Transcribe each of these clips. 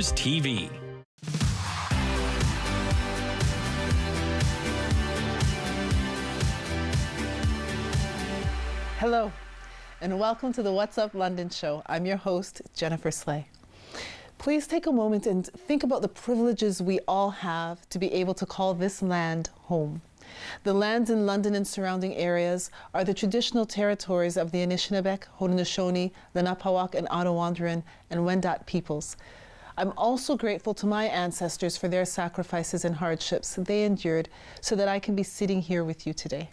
Theaters TV. Hello, and welcome to the What's Up London show. I'm your host, Jennifer Slay. Please take a moment and think about the privileges we all have to be able to call this land home. The lands in London and surrounding areas are the traditional territories of the Anishinaabe, Haudenosaunee, Lenape, and Ottawandaron and Wendat peoples. I'm also grateful to my ancestors for their sacrifices and hardships they endured so that I can be sitting here with you today.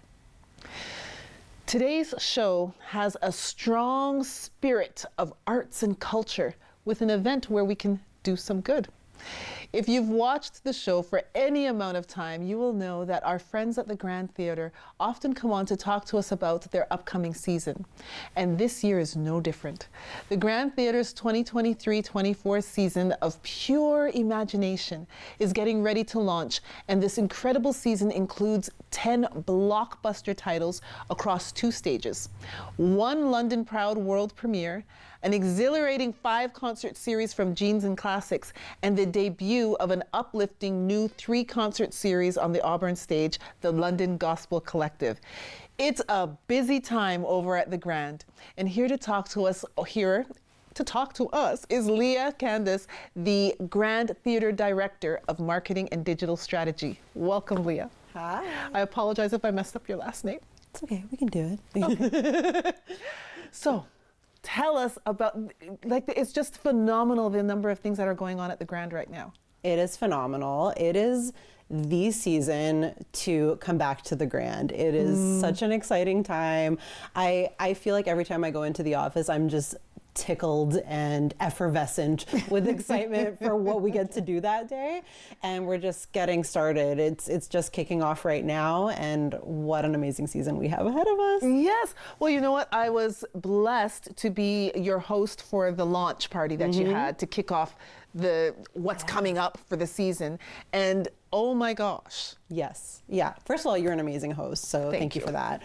Today's show has a strong spirit of arts and culture with an event where we can do some good. If you've watched the show for any amount of time, you will know that our friends at the Grand Theatre often come on to talk to us about their upcoming season. And this year is no different. The Grand Theatre's 2023-24 season of pure imagination is getting ready to launch, and this incredible season includes 10 blockbuster titles across 2 stages. 1 London Proud world premiere, an exhilarating 5-concert series from Genes and Classics, and the debut of an uplifting new 3-concert series on the Auburn stage, the London Gospel Collective. It's a busy time over at the Grand, and here to talk to us is Leah Candace, the Grand Theatre Director of Marketing and Digital Strategy. Welcome, Leah. Hi. I apologize if I messed up your last name. It's okay, we can do it. Okay. So, tell us about, it's just phenomenal the number of things that are going on at the Grand right now. It is phenomenal. It is the season to come back to the Grand. It is such an exciting time. I feel like every time I go into the office, I'm just tickled and effervescent with excitement for what we get to do that day. And we're just getting started. It's just kicking off right now, and what an amazing season we have ahead of us. Yes. Well, you know what? I was blessed to be your host for the launch party that you had to kick off what's coming up for the season. And oh my gosh. Yes. Yeah. First of all, you're an amazing host, so thank you for that.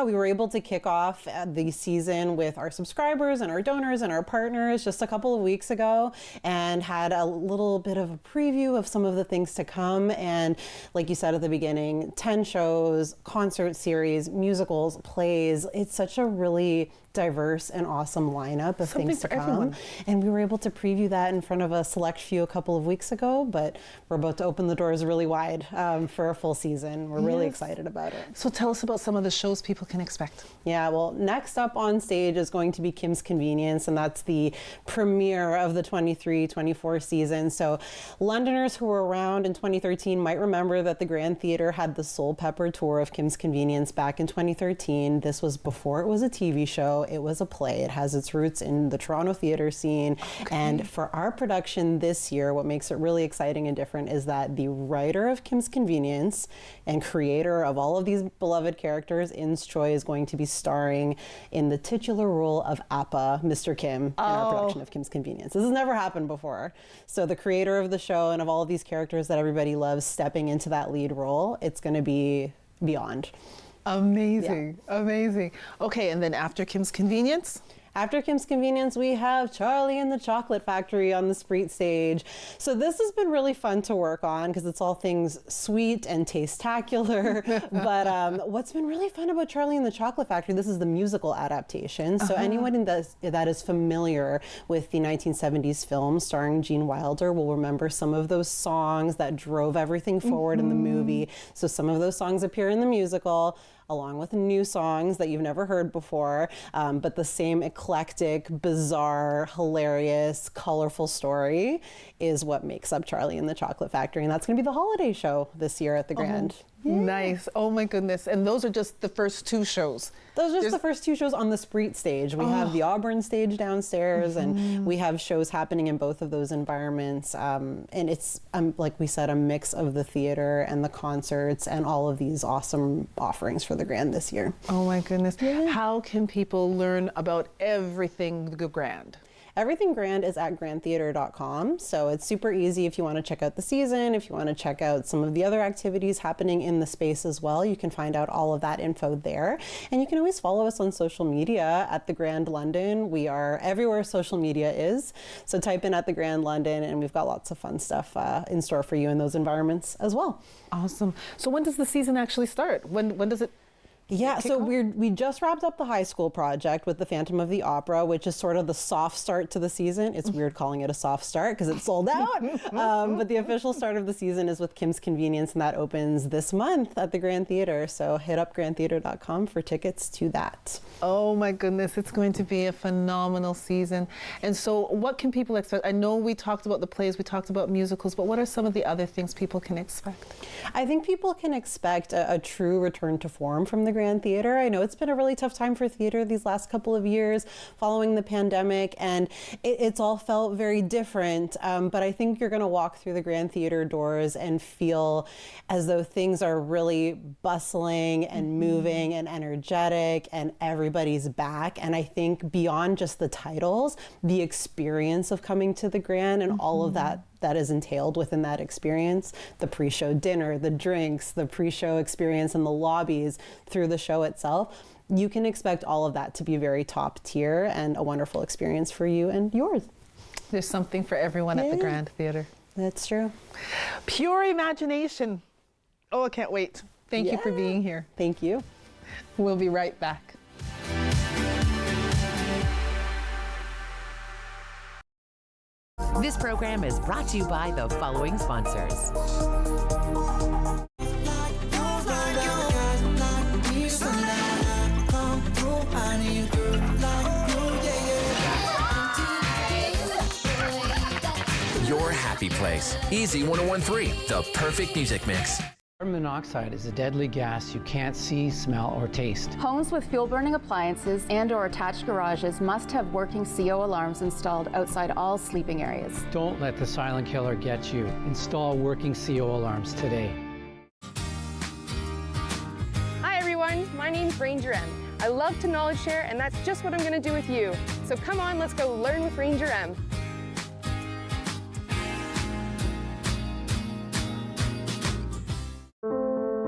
We were able to kick off the season with our subscribers and our donors and our partners just a couple of weeks ago, and had a little bit of a preview of some of the things to come. And like you said at the beginning, 10 shows, concert series, musicals, plays. It's such a really diverse and awesome lineup of things to come. And we were able to preview that in front of a select few a couple of weeks ago, but we're about to open the doors really wide for a full season. We're really excited about it. So tell us about some of the shows people can expect. Yeah, well, next up on stage is going to be Kim's Convenience, and that's the premiere of the 23-24 season. So Londoners who were around in 2013 might remember that the Grand Theatre had the Soul Pepper tour of Kim's Convenience back in 2013. This was before it was a TV show. It was a play. It has its roots in the Toronto theatre scene. Okay. And for our production this year, what makes it really exciting and different is that the writer of Kim's Convenience and creator of all of these beloved characters, Ins Choi, is going to be starring in the titular role of Appa, Mr. Kim, in our production of Kim's Convenience. This has never happened before. So the creator of the show and of all of these characters that everybody loves stepping into that lead role, it's going to be beyond. Amazing. Yeah. Amazing. Okay, and then after Kim's Convenience? After Kim's Convenience, we have Charlie and the Chocolate Factory on the Spreet stage. So this has been really fun to work on because it's all things sweet and taste-tacular. But what's been really fun about Charlie and the Chocolate Factory, this is the musical adaptation. So anyone that is familiar with the 1970s film starring Gene Wilder will remember some of those songs that drove everything forward in the movie. So some of those songs appear in the musical, along with new songs that you've never heard before, but the same eclectic, bizarre, hilarious, colorful story is what makes up Charlie and the Chocolate Factory, and that's going to be the holiday show this year at the Grand. Yeah. Nice. Oh my goodness. And those are just the first 2 shows. Those are just the first 2 shows on the Spreet stage. We have the Auburn stage downstairs, and we have shows happening in both of those environments. And it's, like we said, a mix of the theater and the concerts and all of these awesome offerings for the Grand this year. Oh my goodness. Yeah. How can people learn about everything the Grand? Everything Grand is at grandtheater.com. So it's super easy if you want to check out the season, if you want to check out some of the other activities happening in the space as well. You can find out all of that info there. And you can always follow us on social media at The Grand London. We are everywhere social media is. So type in at The Grand London, and we've got lots of fun stuff in store for you in those environments as well. Awesome. So when does the season actually start? When does it? Yeah, so we just wrapped up the high school project with the Phantom of the Opera, which is sort of the soft start to the season. It's weird calling it a soft start because it's sold out. But the official start of the season is with Kim's Convenience, and that opens this month at the Grand Theater. So hit up grandtheater.com for tickets to that. Oh my goodness, it's going to be a phenomenal season. And so what can people expect? I know we talked about the plays, we talked about musicals, but what are some of the other things people can expect? I think people can expect a true return to form from the Grand Theater. I know it's been a really tough time for theater these last couple of years following the pandemic, and it's all felt very different. But I think you're going to walk through the Grand Theater doors and feel as though things are really bustling and moving and energetic, and everybody's back. And I think beyond just the titles, the experience of coming to the Grand and all of that is entailed within that experience, the pre-show dinner, the drinks, the pre-show experience in the lobbies, through the show itself, you can expect all of that to be very top tier and a wonderful experience for you and yours. There's something for everyone at the Grand Theater. That's true. Pure imagination. Oh, I can't wait. Thank you for being here. Thank you. We'll be right back. This program is brought to you by the following sponsors. Your happy place. Easy 1013, the perfect music mix. Carbon monoxide is a deadly gas you can't see, smell, or taste. Homes with fuel-burning appliances and/or attached garages must have working CO alarms installed outside all sleeping areas. Don't let the silent killer get you. Install working CO alarms today. Hi everyone, my name's Ranger M. I love to knowledge share, and that's just what I'm going to do with you. So come on, let's go learn with Ranger M.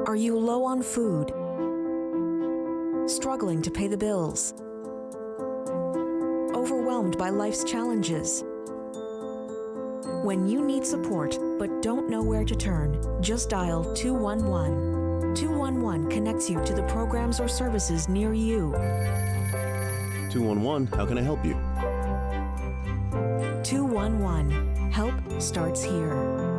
Are you low on food? Struggling to pay the bills? Overwhelmed by life's challenges? When you need support but don't know where to turn, just dial 211. 211 connects you to the programs or services near you. 211, how can I help you? 211, help starts here.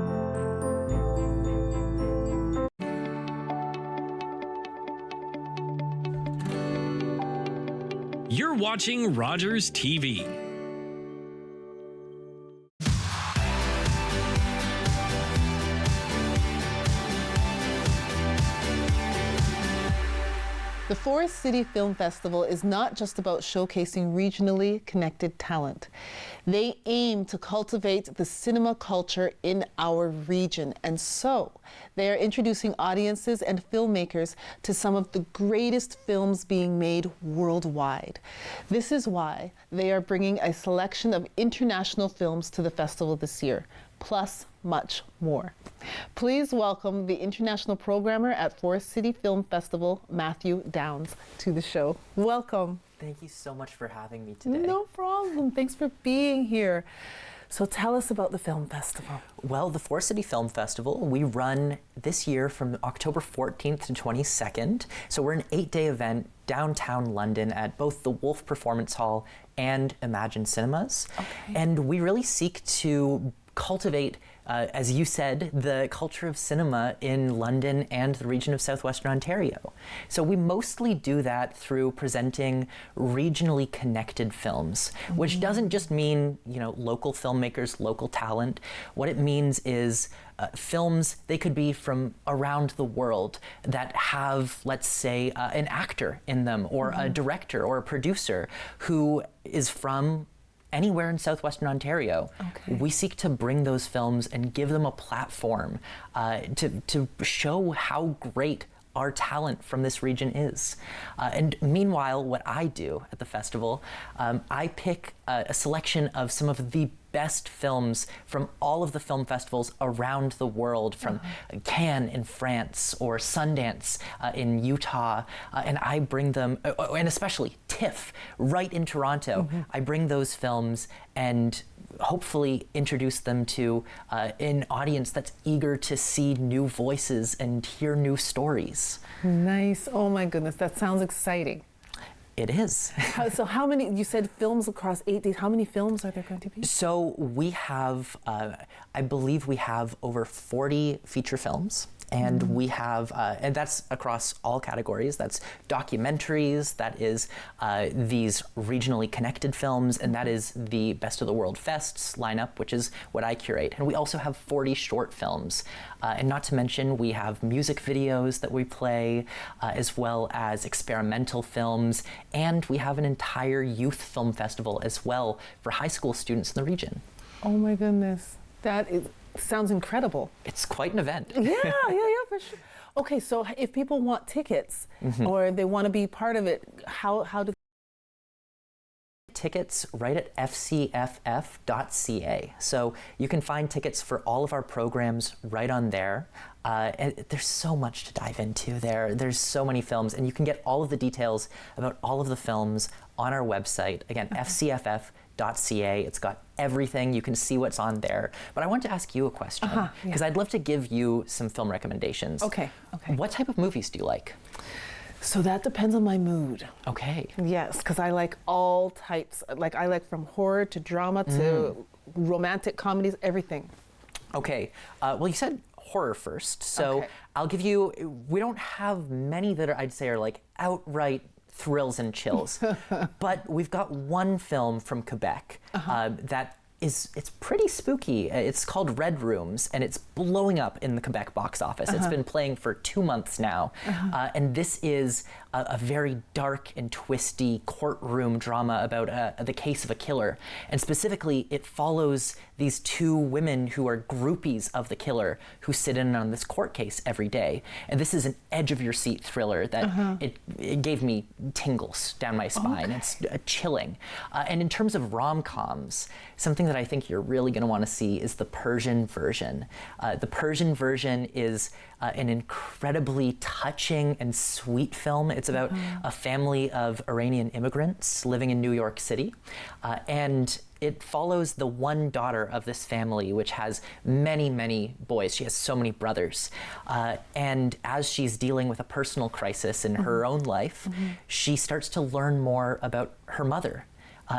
You're watching Rogers TV. The Forest City Film Festival is not just about showcasing regionally connected talent. They aim to cultivate the cinema culture in our region, and so they are introducing audiences and filmmakers to some of the greatest films being made worldwide. This is why they are bringing a selection of international films to the festival this year, plus much more. Please welcome the international programmer at Forest City Film Festival, Matthew Downs, to the show. Welcome. Thank you so much for having me today. No problem. Thanks for being here. So tell us about the film festival. Well, the Forest City Film Festival, we run this year from October 14th to 22nd. So we're an 8-day event downtown London at both the Wolf Performance Hall and Imagine Cinemas. Okay. And we really seek to cultivate, as you said, the culture of cinema in London and the region of southwestern Ontario. So we mostly do that through presenting regionally connected films, which doesn't just mean, local filmmakers, local talent. What it means is films, they could be from around the world that have, let's say, an actor in them, or a director or a producer who is from anywhere in southwestern Ontario. Okay. We seek to bring those films and give them a platform to show how great our talent from this region is. And meanwhile, what I do at the festival, I pick a selection of some of the best films from all of the film festivals around the world, from Cannes in France or Sundance in Utah, and I bring them, and especially TIFF right in Toronto, I bring those films and hopefully introduce them to an audience that's eager to see new voices and hear new stories. Nice. Oh my goodness, that sounds exciting. It is. So how many, you said films across 8 days, how many films are there going to be? So we have, I believe we have over 40 feature films. And we have, and that's across all categories. That's documentaries, that is these regionally connected films, and that is the Best of the World Fests lineup, which is what I curate. And we also have 40 short films. And not to mention, we have music videos that we play, as well as experimental films, and we have an entire youth film festival as well for high school students in the region. Oh my goodness, that sounds incredible. It's quite an event. Yeah, for sure. Okay, so if people want tickets or they want to be part of it, how do tickets right at fcff.ca. So you can find tickets for all of our programs right on there. And there's so much to dive into there. There's so many films, and you can get all of the details about all of the films on our website. Again, fcff.ca. It's got everything. You can see what's on there. But I want to ask you a question, because I'd love to give you some film recommendations. Okay. What type of movies do you like? So that depends on my mood. Okay. Yes, because I like all types. Like I like from horror to drama to romantic comedies, everything. Okay. Well, you said horror first, so I'll give you, we don't have many that I'd say are like outright thrills and chills, but we've got one film from Quebec that it's pretty spooky. It's called Red Rooms, and it's blowing up in the Quebec box office. It's been playing for 2 months now, and this is a very dark and twisty courtroom drama about the case of a killer. And specifically, it follows these two women who are groupies of the killer who sit in on this court case every day. And this is an edge-of-your-seat thriller that it gave me tingles down my spine. It's chilling. And in terms of rom-coms, something that I think you're really going to want to see is the Persian version. The Persian version is an incredibly touching and sweet film. It's about a family of Iranian immigrants living in New York City, and it follows the one daughter of this family, which has many, many boys. She has so many brothers. And as she's dealing with a personal crisis in her own life, she starts to learn more about her mother.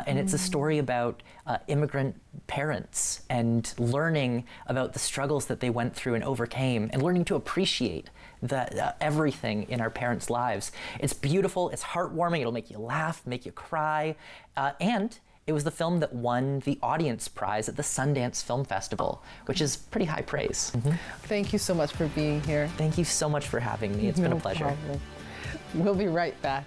And it's a story about immigrant parents and learning about the struggles that they went through and overcame, and learning to appreciate everything in our parents' lives. It's beautiful, it's heartwarming, it'll make you laugh, make you cry, and it was the film that won the audience prize at the Sundance Film Festival, which is pretty high praise. Thank you so much for being here. Thank you so much for having me. It's been a pleasure. Problem. We'll be right back.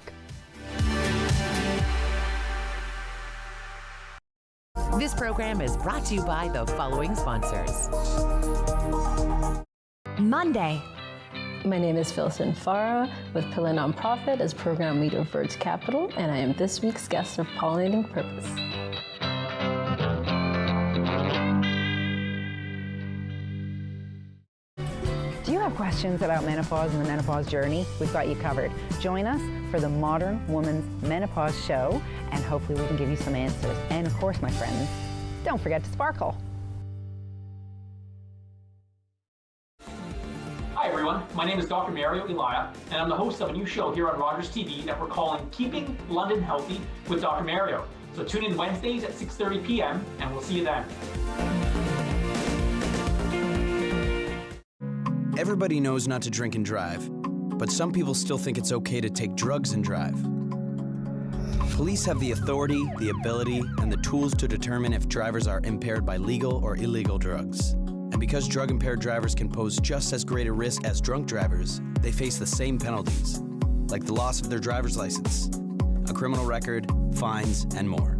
This program is brought to you by the following sponsors. Monday. My name is Philson Farah with Pillar Nonprofit as Program Leader of Birds Capital, and I am this week's guest of Pollinating Purpose. Do you have questions about menopause and the menopause journey? We've got you covered. Join us for the Modern Woman's Menopause Show, and hopefully we can give you some answers. And of course, my friends, don't forget to sparkle. Hi everyone, my name is Dr. Mario Elia, and I'm the host of a new show here on Rogers TV that we're calling Keeping London Healthy with Dr. Mario. So tune in Wednesdays at 6:30 p.m. and we'll see you then. Everybody knows not to drink and drive, but some people still think it's okay to take drugs and drive. Police have the authority, the ability, and the tools to determine if drivers are impaired by legal or illegal drugs. And because drug-impaired drivers can pose just as great a risk as drunk drivers, they face the same penalties, like the loss of their driver's license, a criminal record, fines, and more.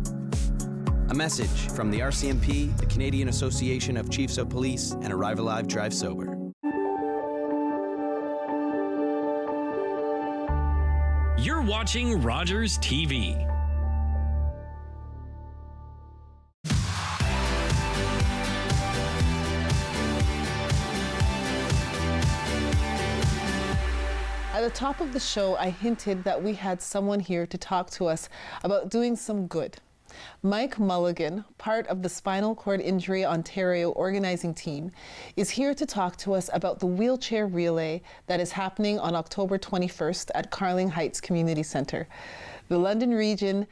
A message from the RCMP, the Canadian Association of Chiefs of Police, and Arrive Alive, Drive Sober. watching Rogers TV. At the top of the show, I hinted that we had someone here to talk to us about doing some good. Mike Mulligan, part of the Spinal Cord Injury Ontario organizing team, is here to talk to us about the wheelchair relay that is happening on October 21st at Carling Heights Community Centre. The London Region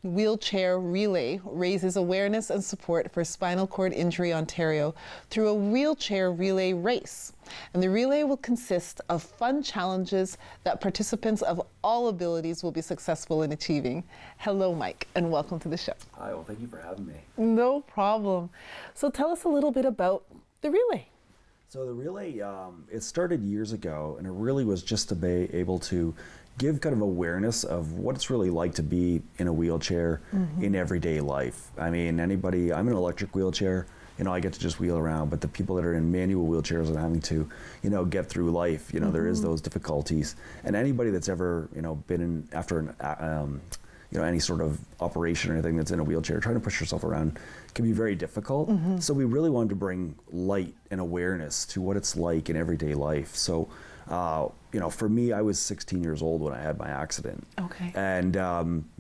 Wheelchair Relay raises awareness and support for Spinal Cord Injury Ontario through a wheelchair relay race. And the relay will consist of fun challenges that participants of all abilities will be successful in achieving. Hello, Mike, and welcome to the show. Hi, well, thank you for having me. No problem. So tell us a little bit about the relay. So the relay, it started years ago, and it really was just to be able to give kind of awareness of what it's really like to be in a wheelchair in everyday life. I mean, I'm in an electric wheelchair, I get to just wheel around, but the people that are in manual wheelchairs and having to, get through life, there is those difficulties. And anybody that's ever, been in after an, any sort of operation or anything that's in a wheelchair, trying to push yourself around can be very difficult. So we really wanted to bring light and awareness to what it's like in everyday life. So, for me, I was 16 years old when I had my accident. Okay. And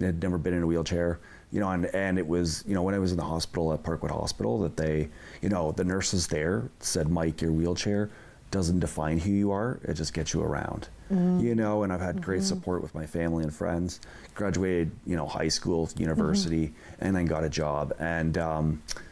had never been in a wheelchair, and it was, when I was in the hospital at Parkwood Hospital that they, the nurses there said, Mike, your wheelchair doesn't define who you are, it just gets you around. And I've had great support with my family and friends, graduated, high school, university, and then got a job and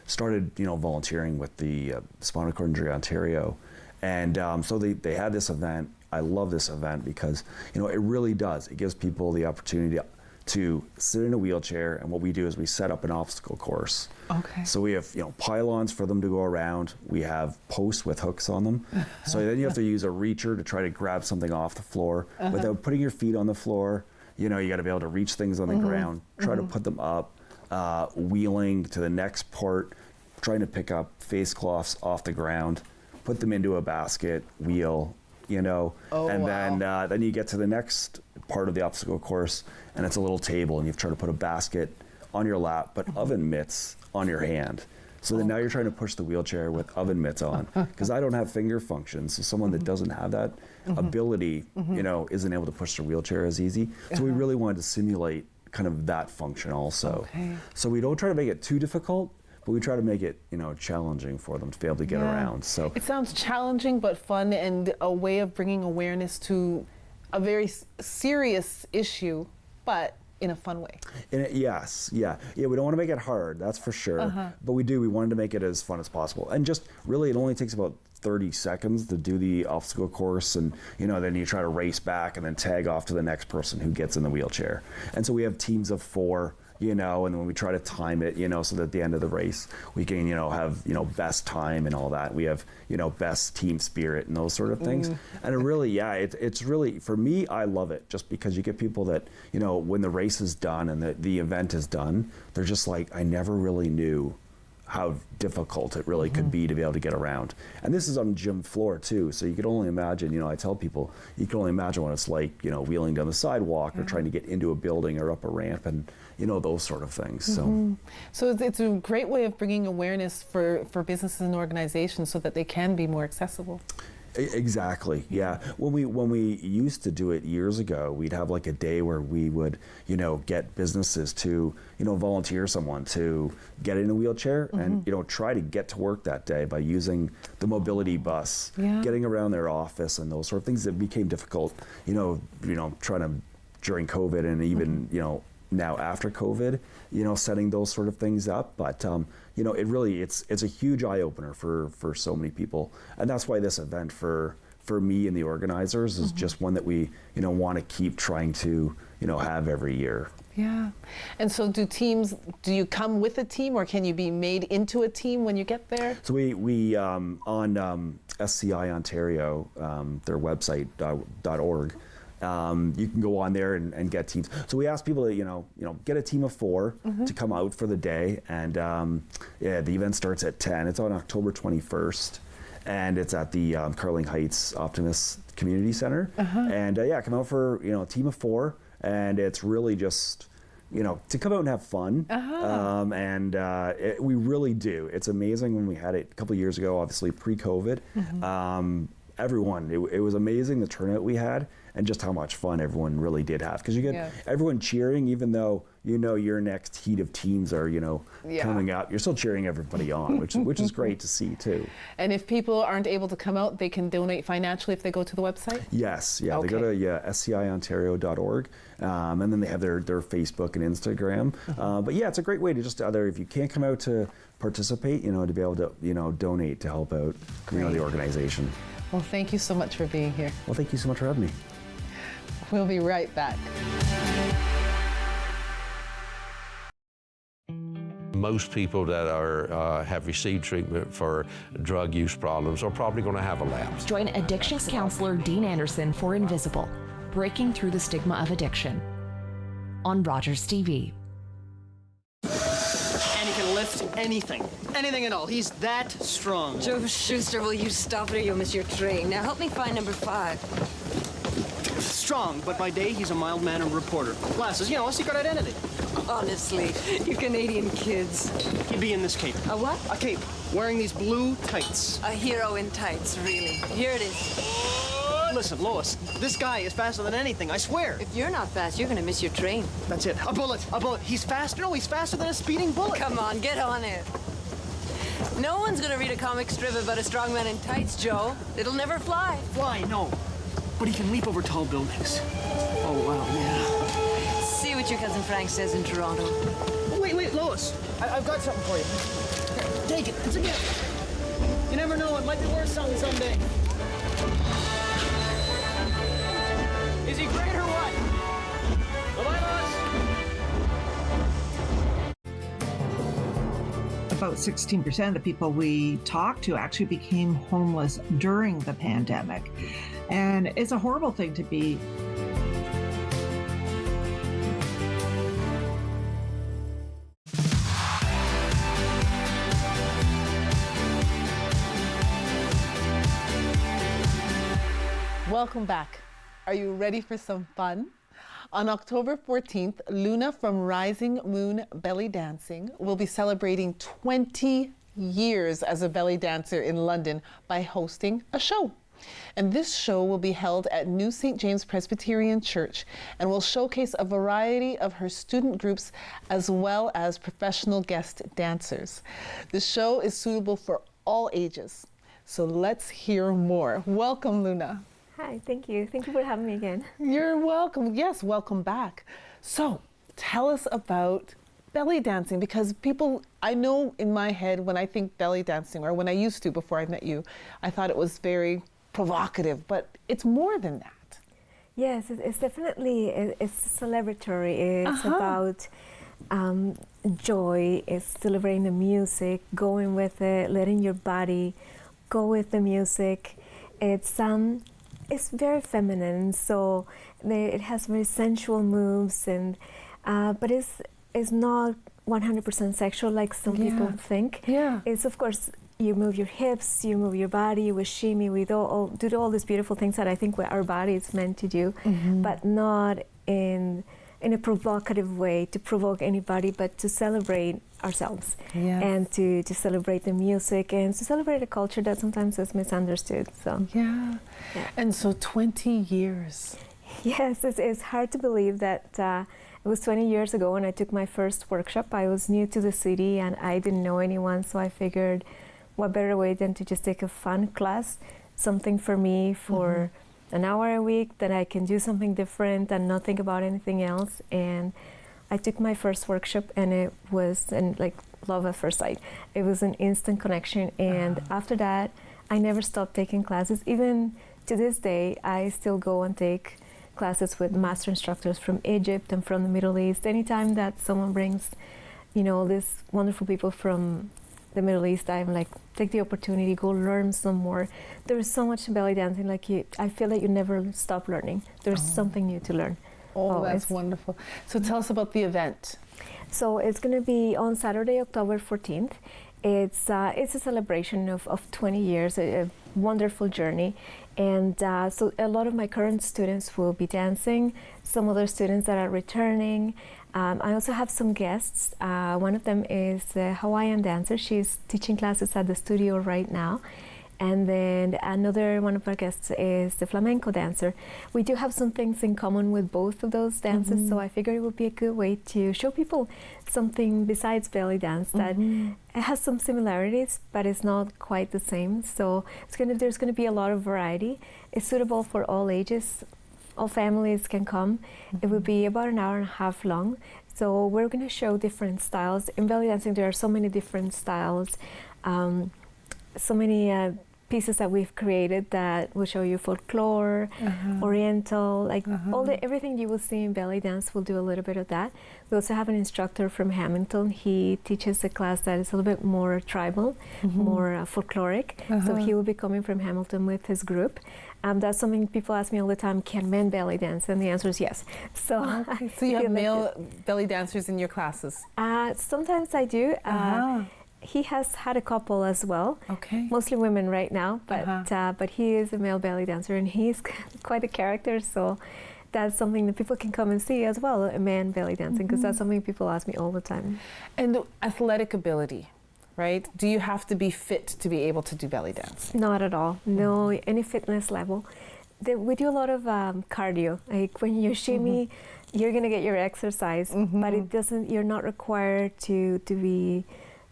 started, volunteering with the Spinal Cord Injury Ontario. And so they had this event. I love this event because, it really does. It gives people the opportunity to sit in a wheelchair, and what we do is we set up an obstacle course. Okay. So we have, pylons for them to go around. We have posts with hooks on them. So then you have to use a reacher to try to grab something off the floor without putting your feet on the floor. You got to be able to reach things on the ground, try to put them up, wheeling to the next part, trying to pick up face cloths off the ground, put them into a basket, wheel, then you get to the next part of the obstacle course, and it's a little table, and you try to put a basket on your lap, but oven mitts on your hand. So then now you're trying to push the wheelchair with oven mitts on, because I don't have finger function, so someone that doesn't have that ability, isn't able to push their wheelchair as easy. So we really wanted to simulate kind of that function also. Okay. So we don't try to make it too difficult, but we try to make it, challenging for them to be able to get around. So it sounds challenging but fun, and a way of bringing awareness to a very serious issue, but in a fun way. Yes, we don't want to make it hard, that's for sure. But we wanted to make it as fun as possible. And just really, it only takes about 30 seconds to do the obstacle course, and then you try to race back and then tag off to the next person who gets in the wheelchair. And so we have teams of 4. And then we try to time it, so that at the end of the race we can, have, best time and all that. We have, best team spirit and those sort of things. And it really, it's really, for me, I love it just because you get people that, when the race is done and the event is done, they're just like, I never really knew how difficult it really could be to be able to get around. And this is on the gym floor too, so you can only imagine, I tell people, you can only imagine what it's like, wheeling down the sidewalk or trying to get into a building or up a ramp and, those sort of things. So it's a great way of bringing awareness for businesses and organizations so that they can be more accessible. Exactly. Yeah. When we used to do it years ago, we'd have like a day where we would, get businesses to, volunteer someone to get in a wheelchair and, try to get to work that day by using the mobility bus, getting around their office and those sort of things that became difficult, trying to during COVID and even, now after COVID, setting those sort of things up. But, it really, it's a huge eye opener for so many people. And that's why this event for me and the organizers is just one that we, want to keep trying to, have every year. Yeah. And so do you come with a team, or can you be made into a team when you get there? So we on SCI Ontario, their website, .org, you can go on there and get teams. So we ask people to, get a team of 4 to come out for the day. And the event starts at 10. It's on October 21st. And it's at the Carling Heights Optimist Community Center. And come out for, a team of 4. and it's really just, to come out and have fun. We really do. It's amazing when we had it a couple of years ago, obviously pre-COVID. Everyone, it was amazing the turnout we had and just how much fun everyone really did have. Because you get everyone cheering, even though your next heat of teams are, coming up. You're still cheering everybody on, which is great to see too. And if people aren't able to come out, they can donate financially if they go to the website? Yes, yeah. Okay. They go to sciontario.org, and then they have their Facebook and Instagram. But yeah, it's a great way to just if you can't come out to participate, to be able to, donate to help out, the organization. Well, thank you so much for being here. Well, thank you so much for having me. We'll be right back. Most people that have received treatment for drug use problems are probably going to have a lapse. Join addictions counselor Dean Anderson for Invisible, Breaking Through the Stigma of Addiction on Rogers TV. And he can lift anything at all. He's that strong. Joe Schuster, will you stop it or you'll miss your train? Now help me find number 5. Strong, but by day he's a mild-mannered reporter. Glasses, a secret identity. Honestly, you Canadian kids. He'd be in this cape. A what? A cape, wearing these blue tights. A hero in tights, really. Here it is. Listen, Lois, this guy is faster than anything, I swear. If you're not fast, you're gonna miss your train. That's it. A bullet. He's faster. No, he's faster than a speeding bullet. Come on, get on it. No one's gonna read a comic strip about a strong man in tights, Joe. It'll never fly. Fly, no. But he can leap over tall buildings. Oh, wow, yeah. See what your cousin Frank says in Toronto. Oh, wait, Lois. I've got something for you. Here, take it. It's a gift. You never know. It might be worth something someday. Is he great or what? Bye-bye, Lois. About 16% of the people we talked to actually became homeless during the pandemic. And it's a horrible thing to be. Welcome back. Are you ready for some fun? On October 14th, Luna from Rising Moon Belly Dancing will be celebrating 20 years as a belly dancer in London by hosting a show. And this show will be held at New St. James Presbyterian Church and will showcase a variety of her student groups as well as professional guest dancers. The show is suitable for all ages. So let's hear more. Welcome, Luna. Hi, thank you. Thank you for having me again. You're welcome. Yes, welcome back. So tell us about belly dancing, because I know in my head when I think belly dancing, or when I used to before I met you, I thought it was very provocative, but it's more than that. Yes, it's definitely, it's celebratory. It's about joy. It's delivering the music, going with it, letting your body go with the music. It's very feminine, so it has very sensual moves, and but it's not 100% sexual like some people think. Yeah. It's, of course, you move your hips, you move your body, we shimmy, we do all these beautiful things that I think our body is meant to do, but not in a provocative way to provoke anybody, but to celebrate ourselves and to celebrate the music and to celebrate a culture that sometimes is misunderstood. So yeah. And so 20 years. Yes, it's hard to believe that it was 20 years ago when I took my first workshop. I was new to the city and I didn't know anyone, so I figured what better way than to just take a fun class, something for me for an hour a week that I can do something different and not think about anything else. And I took my first workshop and it was like love at first sight. It was an instant connection, and after that I never stopped taking classes. Even to this day I still go and take classes with master instructors from Egypt and from the Middle East. Anytime that someone brings, these wonderful people from the Middle East, I'm like, take the opportunity, go learn some more. There's so much belly dancing, I feel like you never stop learning. There's something new to learn. Oh, that's wonderful. So tell us about the event. So it's going to be on Saturday, October 14th, It's a celebration of 20 years, a wonderful journey. And so a lot of my current students will be dancing, some other students that are returning. I also have some guests. One of them is a Hawaiian dancer. She's teaching classes at the studio right now. And then another one of our guests is the flamenco dancer. We do have some things in common with both of those dances, so I figured it would be a good way to show people something besides belly dance that it has some similarities, but it's not quite the same. So there's going to be a lot of variety. It's suitable for all ages. All families can come. It will be about an hour and a half long. So we're going to show different styles. In belly dancing, there are so many different styles. So many pieces that we've created that will show you folklore, oriental, like everything you will see in belly dance, we'll do a little bit of that. We also have an instructor from Hamilton. He teaches a class that is a little bit more tribal, more folkloric. So he will be coming from Hamilton with his group. That's something people ask me all the time, can men belly dance? And the answer is yes. So, so you have male belly dancers in your classes? Sometimes I do. He has had a couple as well. Okay. Mostly women right now, but he is a male belly dancer and he's quite a character. So that's something that people can come and see as well, a man belly dancing, because that's something people ask me all the time. And the athletic ability, right? Do you have to be fit to be able to do belly dance? Not at all. No, any fitness level. We do a lot of cardio. Like when you shimmy, you're gonna get your exercise, but it doesn't. You're not required to be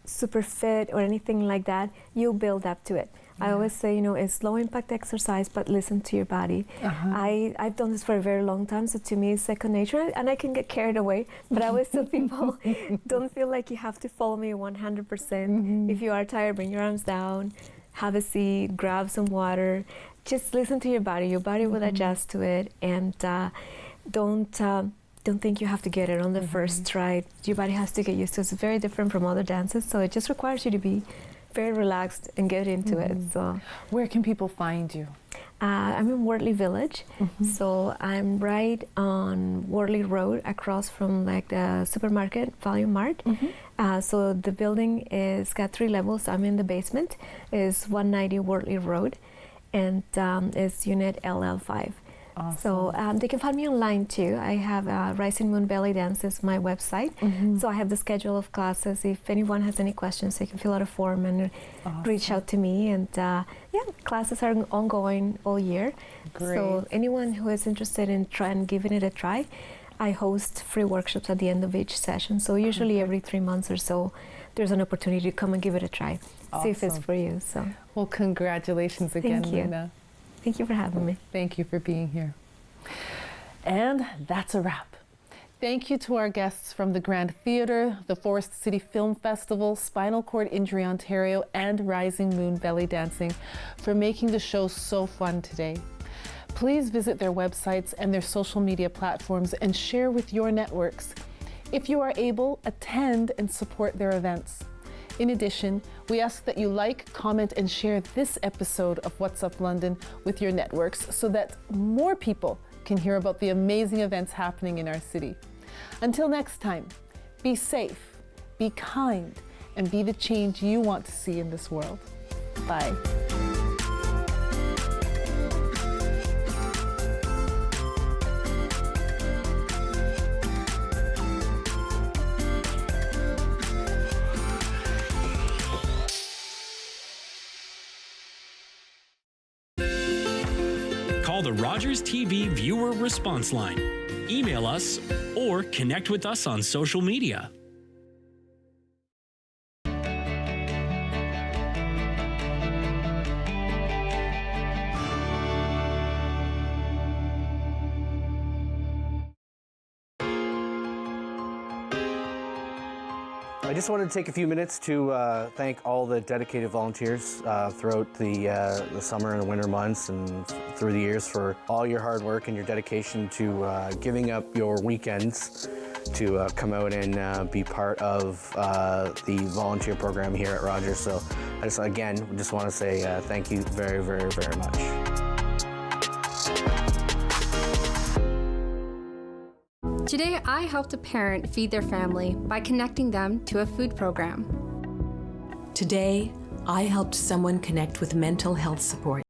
super fit or anything like that. You'll build up to it. I always say, it's low impact exercise, but listen to your body. I've done this for a very long time, so to me it's second nature, and I can get carried away, but I always tell people, don't feel like you have to follow me 100%. If you are tired, bring your arms down, have a seat, grab some water, just listen to your body. Your body will adjust to it, and don't think you have to get it on the first try. Your body has to get used to it. It's very different from other dances, so it just requires you to be very relaxed and get into it. So, where can people find you? I'm in Wortley Village, so I'm right on Wortley Road, across from like the supermarket, Value Mart. So the building is got 3 levels. I'm in the basement. It's 190 Wortley Road, and it's Unit LL5. Awesome. So they can find me online too. I have Rising Moon Belly Dance is my website. So I have the schedule of classes. If anyone has any questions, they can fill out a form and reach out to me. And classes are ongoing all year. Great. So anyone who is interested in giving it a try, I host free workshops at the end of each session. So usually every 3 months or so, there's an opportunity to come and give it a try. See if it's for you. So, well, congratulations again, Thank you. Luna. Thank you for having me. Thank you for being here. And that's a wrap. Thank you to our guests from the Grand Theatre, the Forest City Film Festival, Spinal Cord Injury Ontario, and Rising Moon Belly Dancing for making the show so fun today. Please visit their websites and their social media platforms and share with your networks. If you are able, attend and support their events. In addition, we ask that you like, comment, and share this episode of What's Up London with your networks so that more people can hear about the amazing events happening in our city. Until next time, be safe, be kind, and be the change you want to see in this world. Bye. Call the Rogers TV viewer response line, email us, or connect with us on social media. I just wanted to take a few minutes to thank all the dedicated volunteers throughout the summer and winter months and through the years for all your hard work and your dedication to giving up your weekends to come out and be part of the volunteer program here at Rogers. So I just want to say thank you very, very, very much. Today, I helped a parent feed their family by connecting them to a food program. Today, I helped someone connect with mental health support.